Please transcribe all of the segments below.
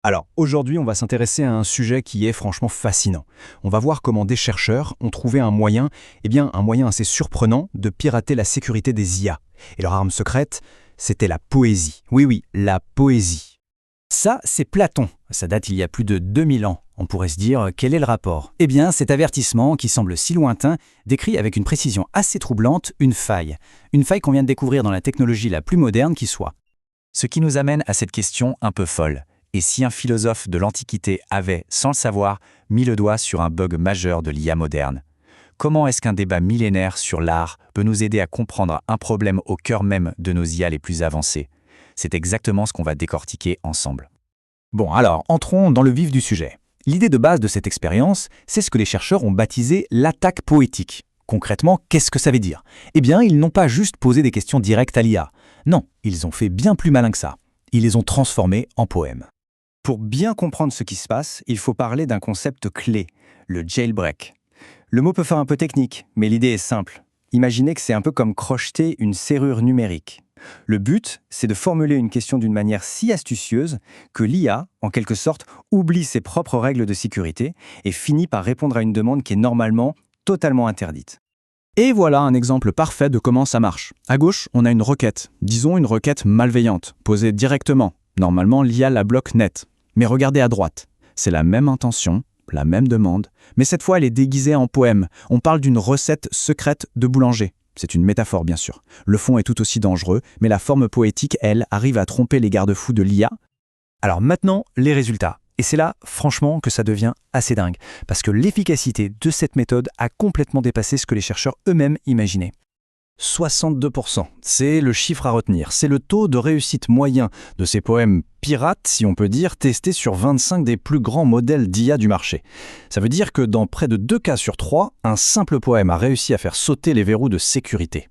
Alors, aujourd'hui, on va s'intéresser à un sujet qui est franchement fascinant. On va voir comment des chercheurs ont trouvé un moyen, un moyen assez surprenant de pirater la sécurité des IA. Et leur arme secrète, c'était la poésie. Oui, oui, la poésie. Ça, c'est Platon. Ça date il y a plus de 2000 ans. On pourrait se dire, quel est le rapport? Eh bien, cet avertissement, qui semble si lointain, décrit avec une précision assez troublante une faille. Une faille qu'on vient de découvrir dans la technologie la plus moderne qui soit. Ce qui nous amène à cette question un peu folle. Et si un philosophe de l'Antiquité avait, sans le savoir, mis le doigt sur un bug majeur de l'IA moderne? Comment est-ce qu'un débat millénaire sur l'art peut nous aider à comprendre un problème au cœur même de nos IA les plus avancées? C'est exactement ce qu'on va décortiquer ensemble. Bon, alors, entrons dans le vif du sujet. L'idée de base de cette expérience, c'est ce que les chercheurs ont baptisé l'attaque poétique. Concrètement, qu'est-ce que ça veut dire? Eh bien, ils n'ont pas juste posé des questions directes à l'IA. Non, ils ont fait bien plus malin que ça. Ils les ont transformés en poèmes. Pour bien comprendre ce qui se passe, il faut parler d'un concept clé, le jailbreak. Le mot peut faire un peu technique, mais l'idée est simple. Imaginez que c'est un peu comme crocheter une serrure numérique. Le but, c'est de formuler une question d'une manière si astucieuse que l'IA, en quelque sorte, oublie ses propres règles de sécurité et finit par répondre à une demande qui est normalement totalement interdite. Et voilà un exemple parfait de comment ça marche. À gauche, on a une requête, disons une requête malveillante, posée directement. Normalement, l'IA la bloque net. Mais regardez à droite, c'est la même intention, la même demande, mais cette fois elle est déguisée en poème. On parle d'une recette secrète de boulanger. C'est une métaphore bien sûr. Le fond est tout aussi dangereux, mais la forme poétique, elle, arrive à tromper les garde-fous de l'IA. Alors maintenant, les résultats. Et c'est là, franchement, que ça devient assez dingue, parce que l'efficacité de cette méthode a complètement dépassé ce que les chercheurs eux-mêmes imaginaient. 62%, c'est le chiffre à retenir. C'est le taux de réussite moyen de ces poèmes pirates, si on peut dire, testés sur 25 des plus grands modèles d'IA du marché. Ça veut dire que dans près de 2 cas sur 3, un simple poème a réussi à faire sauter les verrous de sécurité.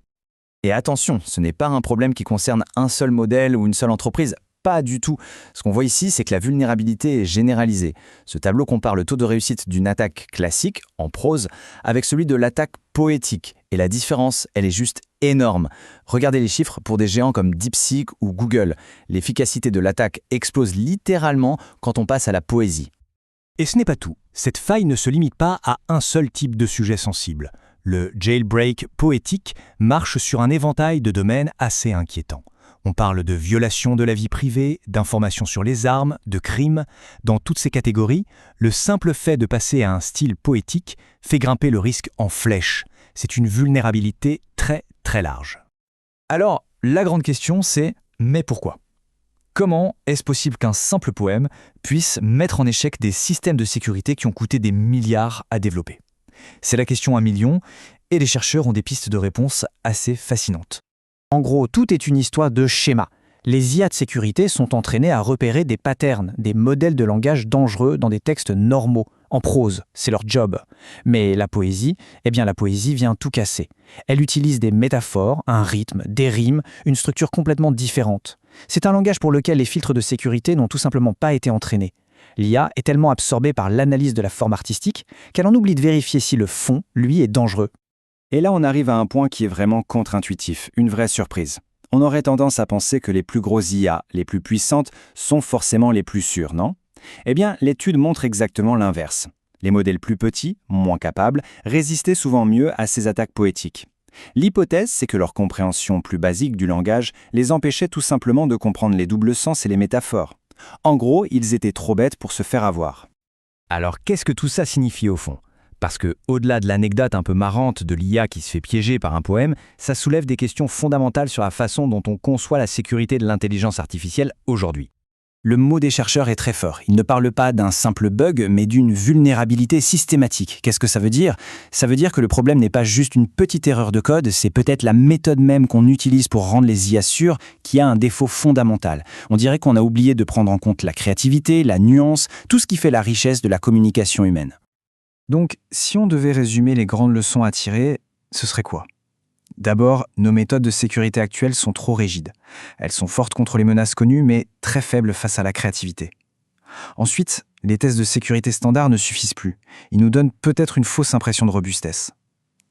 Et attention, ce n'est pas un problème qui concerne un seul modèle ou une seule entreprise. Pas du tout. Ce qu'on voit ici, c'est que la vulnérabilité est généralisée. Ce tableau compare le taux de réussite d'une attaque classique, en prose, avec celui de l'attaque poétique. Et la différence, elle est juste énorme. Regardez les chiffres pour des géants comme DeepSeek ou Google. L'efficacité de l'attaque explose littéralement quand on passe à la poésie. Et ce n'est pas tout. Cette faille ne se limite pas à un seul type de sujet sensible. Le jailbreak poétique marche sur un éventail de domaines assez inquiétants. On parle de violation de la vie privée, d'informations sur les armes, de crimes. Dans toutes ces catégories, le simple fait de passer à un style poétique fait grimper le risque en flèche. C'est une vulnérabilité très très large. Alors, la grande question c'est « mais pourquoi ?» Comment est-ce possible qu'un simple poème puisse mettre en échec des systèmes de sécurité qui ont coûté des milliards à développer? C'est la question à millions, et les chercheurs ont des pistes de réponse assez fascinantes. En gros, tout est une histoire de schéma. Les IA de sécurité sont entraînées à repérer des patterns, des modèles de langage dangereux dans des textes normaux, en prose, c'est leur job. Mais la poésie, la poésie vient tout casser. Elle utilise des métaphores, un rythme, des rimes, une structure complètement différente. C'est un langage pour lequel les filtres de sécurité n'ont tout simplement pas été entraînés. L'IA est tellement absorbée par l'analyse de la forme artistique qu'elle en oublie de vérifier si le fond, lui, est dangereux. Et là, on arrive à un point qui est vraiment contre-intuitif, une vraie surprise. On aurait tendance à penser que les plus grosses IA, les plus puissantes, sont forcément les plus sûres, non? Eh bien, l'étude montre exactement l'inverse. Les modèles plus petits, moins capables, résistaient souvent mieux à ces attaques poétiques. L'hypothèse, c'est que leur compréhension plus basique du langage les empêchait tout simplement de comprendre les doubles sens et les métaphores. En gros, ils étaient trop bêtes pour se faire avoir. Alors, qu'est-ce que tout ça signifie au fond? Parce que, au-delà de l'anecdote un peu marrante de l'IA qui se fait piéger par un poème, ça soulève des questions fondamentales sur la façon dont on conçoit la sécurité de l'intelligence artificielle aujourd'hui. Le mot des chercheurs est très fort. Ils ne parlent pas d'un simple bug, mais d'une vulnérabilité systématique. Qu'est-ce que ça veut dire? Ça veut dire que le problème n'est pas juste une petite erreur de code, c'est peut-être la méthode même qu'on utilise pour rendre les IA sûres qui a un défaut fondamental. On dirait qu'on a oublié de prendre en compte la créativité, la nuance, tout ce qui fait la richesse de la communication humaine. Donc, si on devait résumer les grandes leçons à tirer, ce serait quoi? D'abord, nos méthodes de sécurité actuelles sont trop rigides. Elles sont fortes contre les menaces connues, mais très faibles face à la créativité. Ensuite, les tests de sécurité standards ne suffisent plus. Ils nous donnent peut-être une fausse impression de robustesse.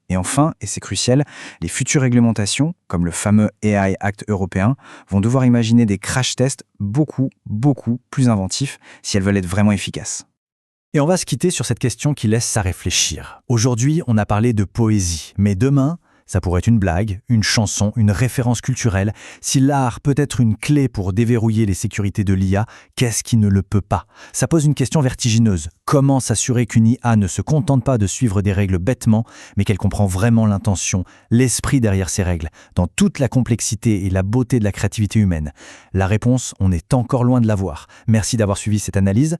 Et enfin, et c'est crucial, les futures réglementations, comme le fameux AI Act européen, vont devoir imaginer des crash tests beaucoup plus inventifs si elles veulent être vraiment efficaces. Et on va se quitter sur cette question qui laisse à réfléchir. Aujourd'hui, on a parlé de poésie, mais demain, ça pourrait être une blague, une chanson, une référence culturelle. Si l'art peut être une clé pour déverrouiller les sécurités de l'IA, qu'est-ce qui ne le peut pas? Ça pose une question vertigineuse. Comment s'assurer qu'une IA ne se contente pas de suivre des règles bêtement, mais qu'elle comprend vraiment l'intention, l'esprit derrière ces règles, dans toute la complexité et la beauté de la créativité humaine? La réponse, on est encore loin de l'avoir. Merci d'avoir suivi cette analyse.